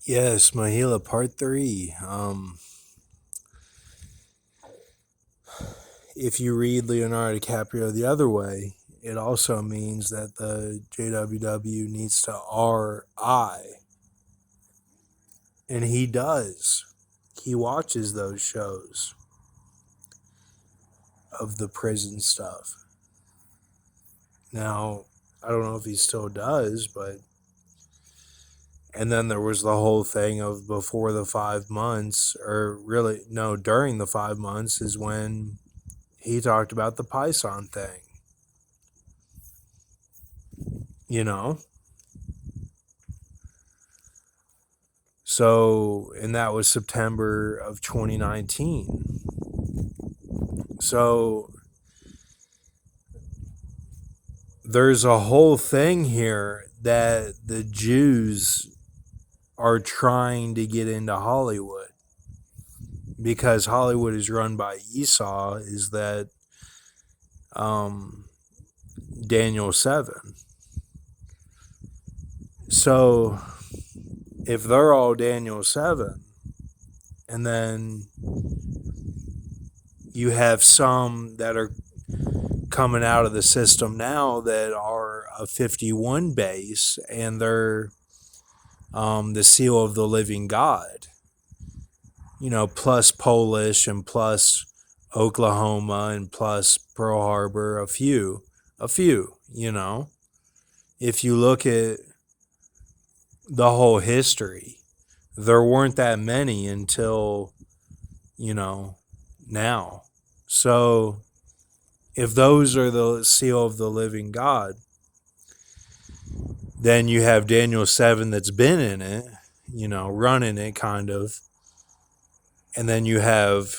Yes, Mahila Part 3. If you read Leonardo DiCaprio the other way, it also means that the JWW needs to RI. And he does. He watches those shows of the prison stuff. Now, I don't know if he still does, but. And then there was the whole thing of before the 5 months, or really, no, during the 5 months is when he talked about the poisson thing. You know? So, and that was September of 2019. So, there's a whole thing here that the Jews are trying to get into Hollywood because Hollywood is run by Esau, is that um, Daniel 7. So, if they're all Daniel 7, and then you have some that are coming out of the system now that are a 51 base, and they're the seal of the living God, plus Polish and plus Oklahoma and plus Pearl Harbor, a few, if you look at the whole history, there weren't that many until, now. So if those are the seal of the living God, then you have Daniel 7 that's been in it, running it kind of. And then you have,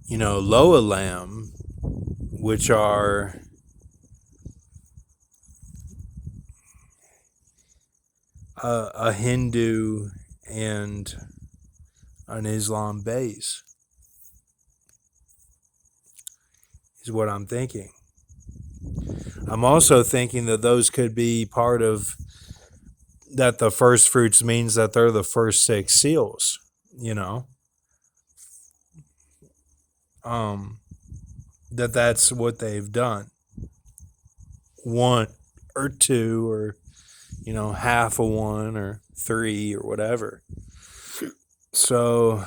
Loa Lamb, which are a Hindu and an Islam base, is what I'm thinking. I'm also thinking that those could be part of that. The first fruits means that they're the first six seals, that's what they've done. One or two, or half of one or three or whatever. So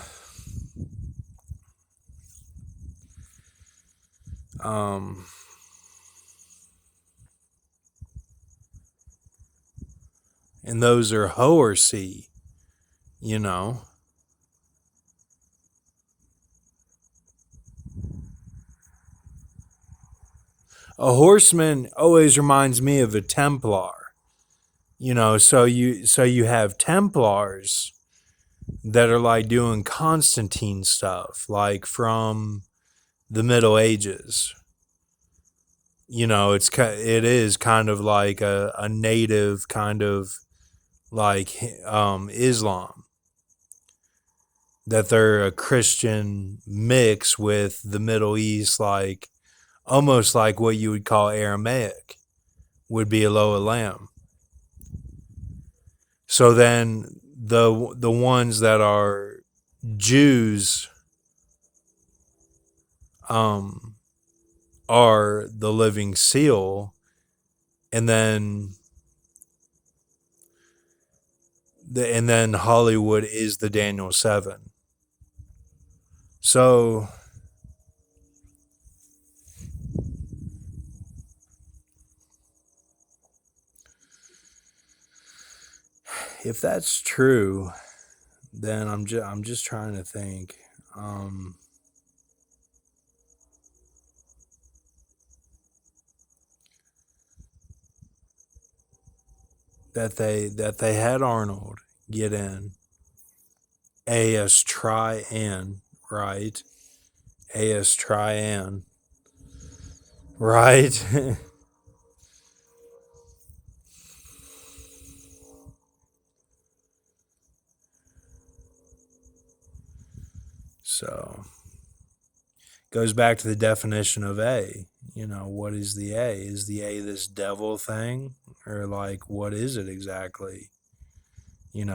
and those are Horsey, A horseman always reminds me of a Templar. So you have Templars that are like doing Constantine stuff, like from the Middle Ages. It is kind of like a native kind of like Islam, that they're a Christian mix with the Middle East, like almost like what you would call Aramaic would be a Loa Lamb. So then the ones that are Jews are the living seal, and then Hollywood is the Daniel 7. So if that's true, then I'm just trying to think. That they had Arnold get in as Tryan, right? As Tryan, right? So goes back to the definition of A. What is the A? Is the A this devil thing, Or like, what is it exactly?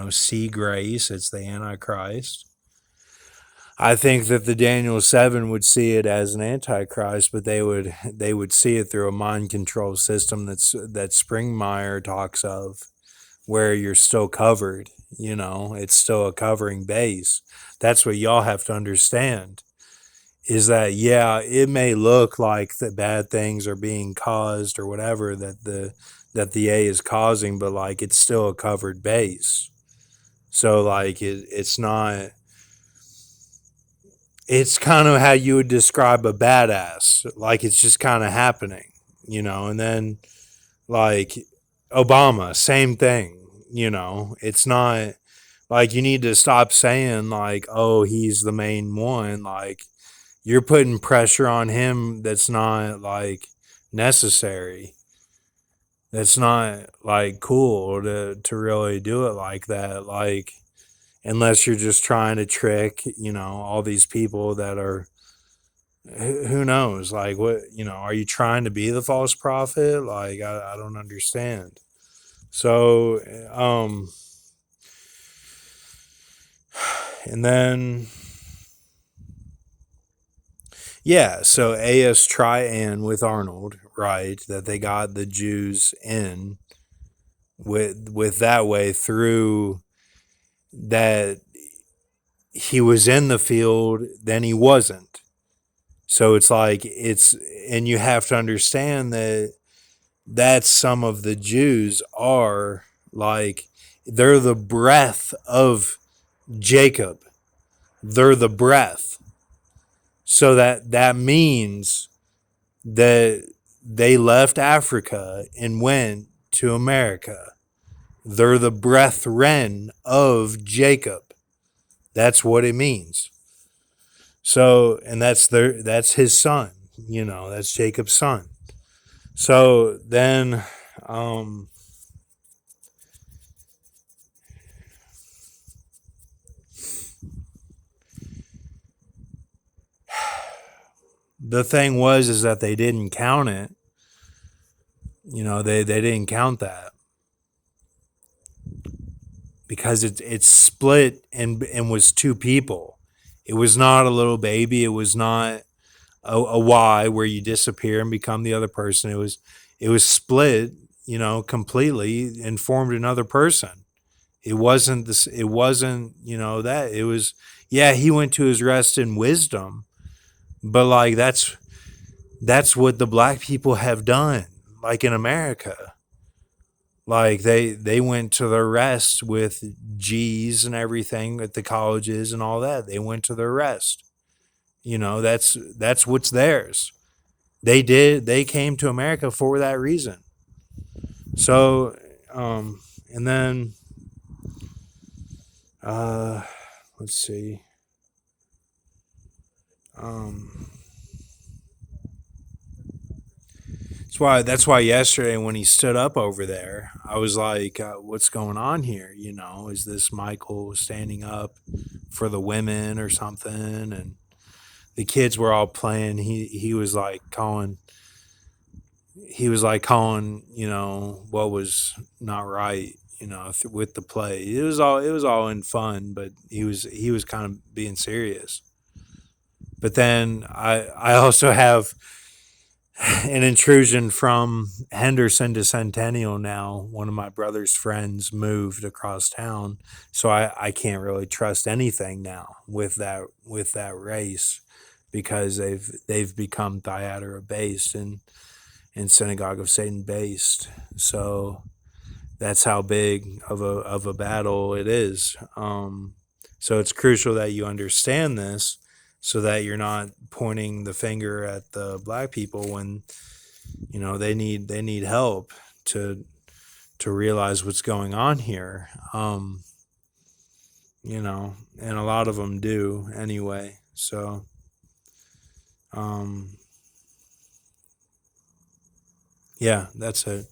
See grace, it's the Antichrist. I think that the Daniel 7 would see it as an antichrist, but they would see it through a mind control system that Springmeyer talks of, where you're still covered. It's still a covering base. That's what y'all have to understand. Is that, yeah, it may look like the bad things are being caused or whatever that the A is causing, but like it's still a covered base. So like it's not. It's kind of how you would describe a badass. Like it's just kind of happening. And then like Obama, same thing. It's not like you need to stop saying like, oh, he's the main one. Like you're putting pressure on him that's not like necessary. That's not like cool to really do it like that. Like unless you're just trying to trick, all these people that are, who knows, like what, are you trying to be the false prophet? Like I don't understand. So and then yeah, so AS Trian with Arnold, right, that they got the Jews in with that way through that he was in the field, then he wasn't. So it's like and you have to understand that some of the Jews are like, they're the breath of Jacob. They're the breath. So that means that they left Africa and went to America. They're the brethren of Jacob. That's what it means. So, and that's his son. That's Jacob's son. So then, the thing is that they didn't count it. They didn't count that because it's split and was two people. It was not a little baby. It was not a Y where you disappear and become the other person. It was split, completely and formed another person. It wasn't this. It wasn't that. It was, yeah. He went to his rest in wisdom, but like that's what the black people have done. Like in America, like they went to their rest with G's and everything at the colleges and all that. They went to their rest. That's what's theirs. They came to America for that reason. So and then let's see. That's why yesterday when he stood up over there, I was like, what's going on here? Is this Michael standing up for the women or something? And the kids were all playing. He was like calling, what was not right, with the play. It was all in fun, but he was kind of being serious. But then I also have an intrusion from Henderson to Centennial now. One of my brother's friends moved across town, so I can't really trust anything now with that race, because they've become Thyatira based and Synagogue of Satan based. So that's how big of a battle it is. So it's crucial that you understand this, so that you're not pointing the finger at the black people when they need help to realize what's going on here. And a lot of them do anyway. So yeah, that's it.